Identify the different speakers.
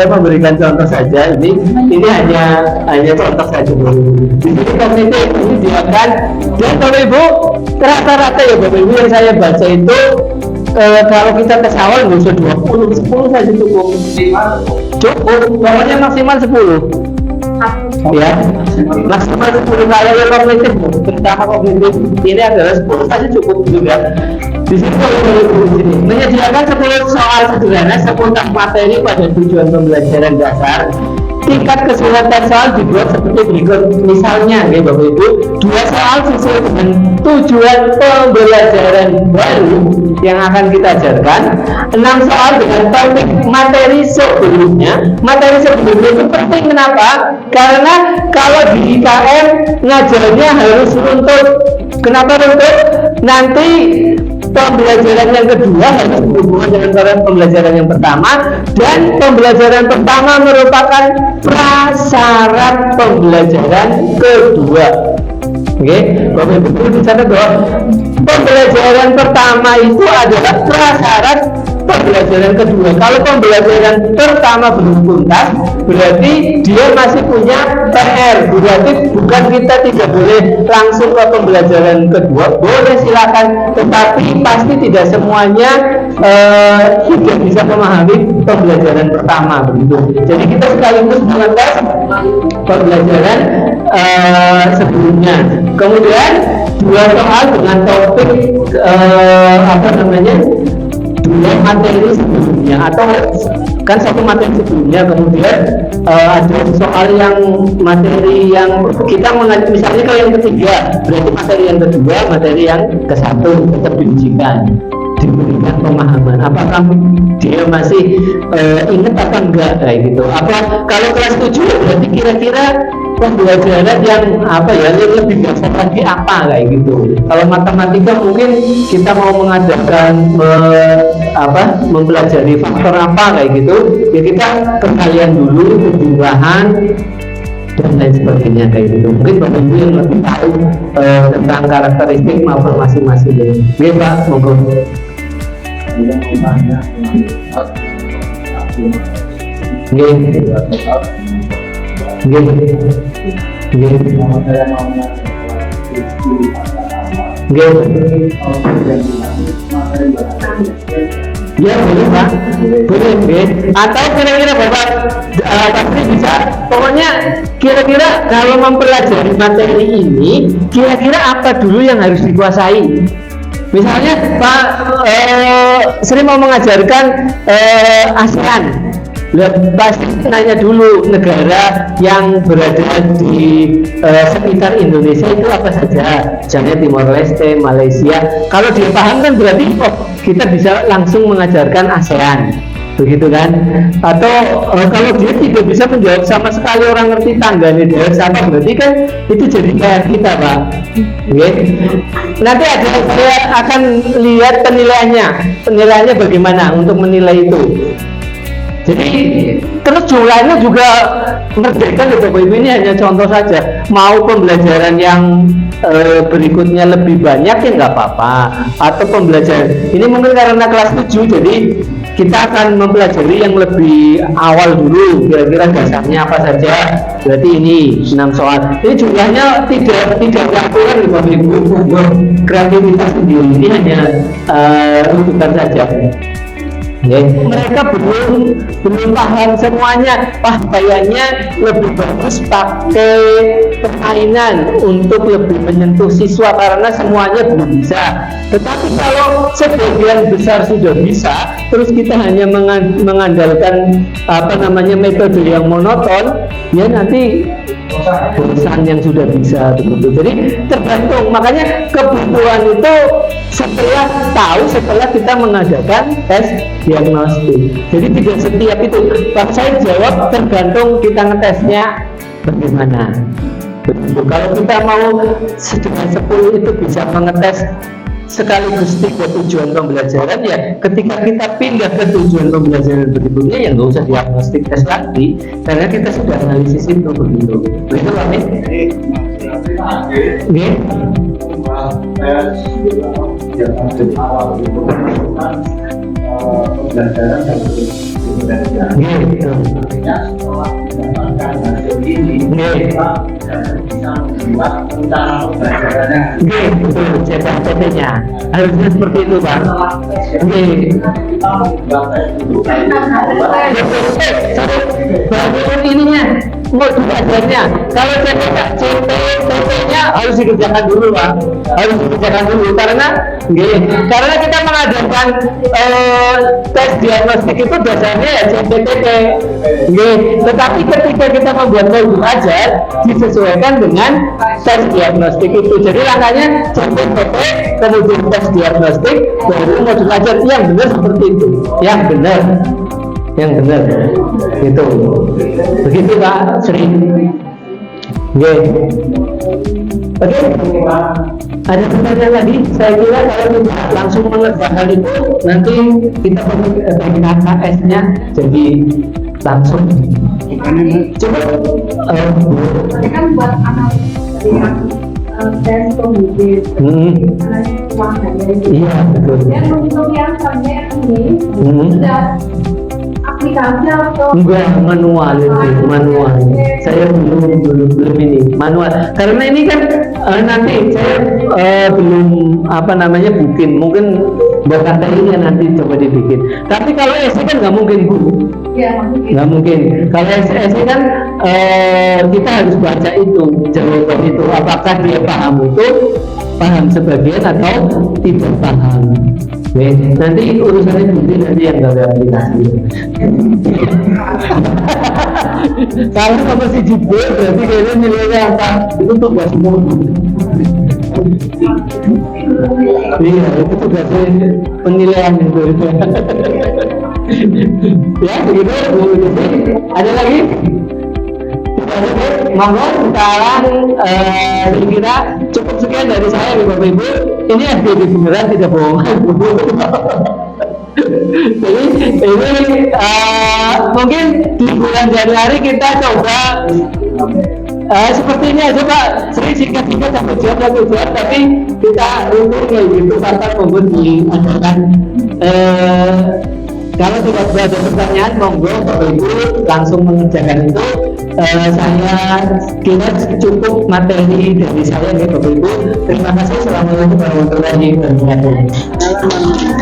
Speaker 1: saya memberikan contoh saja. Ini hanya contoh saja dulu. Di sini kognitif ini diakan dan Bapak Ibu rata-rata ya Bapak Ibu yang saya baca itu kalau kita tes awal nggak usah 10 saja cukup. Pokoknya maksimal 10. Ya, maksimal 10 kali kognitif, terutama kognitif ini adalah 10 saja cukup juga. Di sini menyediakan 10 soal sederhana seputar materi pada tujuan pembelajaran dasar. Tingkat kesulitan soal dibuat seperti berikut. Misalnya, ya Bapak Ibu, 2 soal sesuai dengan tujuan pembelajaran baru yang akan kita ajarkan. 6 soal dengan topik materi sebelumnya. Materi sebelumnya itu penting, kenapa? Karena kalau di IKN ngajarnya harus runtut. Kenapa runtut? Nanti pembelajaran yang kedua harus berhubungan dengan pembelajaran yang pertama, dan pembelajaran pertama merupakan prasyarat pembelajaran kedua. Oke, Bapak Ibu perlu dicatat bahwa pembelajaran pertama itu adalah prasyarat pembelajaran kedua. Kalau pembelajaran pertama belum tuntas, berarti dia masih punya PR. Berarti bukan kita tidak boleh langsung ke pembelajaran kedua, boleh silakan, tetapi pasti tidak semuanya tidak bisa memahami pembelajaran pertama begitu. Jadi kita sekaligus mengetes pembelajaran sebelumnya. Kemudian 2 soal dengan topik dua materi sebelumnya, atau kan satu materi sebelumnya, kemudian ada soal yang materi yang kita mengajar, misalnya kalau yang ketiga berarti materi yang kedua, materi yang ke-1 tetap diujikan, diberikan pemahaman apakah dia masih ingat apa enggak kayak gitu. Apa kalau kelas 7 berarti kira-kira pembelajaran yang lebih dasar lagi apa kayak gitu. Kalau matematika mungkin kita mau mengadakan mempelajari faktor apa kayak gitu, ya kita perkalian dulu, penjumlahan dan lain sebagainya kayak gitu. Mungkin Bapak Ibu yang lebih tahu tentang karakteristik maupun masing-masing. Ya Pak, monggo. Ya boleh Pak, boleh. Atau kira-kira Bapak pasti bisa. Pokoknya kira-kira kalau mempelajari materi ini, kira-kira apa dulu yang harus dikuasai? Misalnya Pak Sri mau mengajarkan ASEAN. Pasti nanya dulu negara yang berada di sekitar Indonesia itu apa saja, misalnya Timor Leste, Malaysia. Kalau dia paham kan berarti kita bisa langsung mengajarkan ASEAN, begitu kan? Atau kalau dia tidak bisa menjawab sama sekali, orang ngerti tangganya daerah sama, berarti kan itu jadi kayak kita Pak. Nanti saya akan lihat penilaiannya bagaimana untuk menilai itu. Jadi terus jumlahnya juga merdeka loh Bapak Ibu, ini hanya contoh saja. Mau pembelajaran yang berikutnya lebih banyak ya nggak apa-apa, atau pembelajaran ini mungkin karena kelas 7 jadi kita akan mempelajari yang lebih awal dulu, kira-kira dasarnya apa saja. Berarti ini 6 soal. Ini jumlahnya tidak diaturkan loh Bapak Ibu, kreativitas sendiri, ini hanya rujukan saja. Mereka belum paham semuanya. Kayaknya lebih bagus pakai permainan untuk lebih menyentuh siswa karena semuanya belum bisa. Tetapi kalau sebagian besar sudah bisa, terus kita hanya mengandalkan metode yang monoton, ya nanti bosan yang sudah bisa begitu. Jadi tergantung, makanya kebutuhan itu setelah kita mengadakan tes diagnostik. Jadi tidak setiap itu. Pak saya jawab tergantung kita ngetesnya bagaimana. Begitu. Kalau kita mau dengan 10 itu bisa mengetes sekaligus 3 tujuan pembelajaran, ya ketika kita pindah ke tujuan pembelajaran berikutnya ya nggak usah diagnostik tes lagi karena kita sudah analisis itu begitu. Begitu Pak Nih?
Speaker 2: pembelajaran dan
Speaker 1: Gitu.
Speaker 2: artinya setelah mendapatkan hasil ini kita bisa membuat rencana pembelajarannya.
Speaker 1: Gitu, cetak PT-nya. Harusnya seperti itu, Pak. Oke.
Speaker 2: Kita membuat tes dulu.
Speaker 1: Baru ininya, mau belajarnya. Kalau CT-nya harus dikerjakan dulu, Pak. Harus dikerjakan dulu karena kita mengadakan tes diagnostik itu dasarnya ya CT. Tetapi ketika kita membuat modul ajar disesuaikan dengan tes diagnostik itu. Jadi langkahnya CT, kemudian tes diagnostik, baru modul ajar yang benar seperti itu. Yang benar gitu. Begitu Pak Sri. Oke, ada pertanyaan lagi? Saya kira kalau kita langsung mengerjakan itu nanti kita pakai KKS-nya jadi langsung. Coba
Speaker 3: kan buat anak tes kemudian
Speaker 1: iya betul.
Speaker 3: dan untuk yang sampai ini sudah aplikasi atau
Speaker 1: Enggak, manual itu, manual. Saya belum ini manual. Karena ini kan nanti saya belum bikin. Mungkin buat kata ini nanti coba dibikin. Tapi kalau SE kan nggak mungkin Bu.
Speaker 3: ya mungkin
Speaker 1: Nggak mungkin. Kalau SE kan kita harus baca itu, jawaban itu. Apakah dia paham sebagian atau tidak paham. Oke, nanti urusannya nanti yang nggak ada aplikasi. Kalau sama si Jibbo berarti kayaknya nilainya apa? Itu tugas semua. Iya, itu tugasnya penilaian itu. Ya, begitu Bu Lucy. Ada lagi? Monggo sekarang kira cukup sekian dari saya Bapak Ibu. Ini FGD beneran tidak bohongan. Jadi ini mungkin di bulan Januari kita coba seperti ini aja Pak. Sering singkat-singkat sampai jam 1 jam, tapi kita rutin kayak gitu tanpa membuat diadakan. Kalau tidak ada pertanyaan, monggo Bapak Ibu langsung mengerjakan itu. Saya kira cukup materi dari saya nih Bapak Ibu. Terima kasih. Assalamualaikum warahmatullahi wabarakatuh.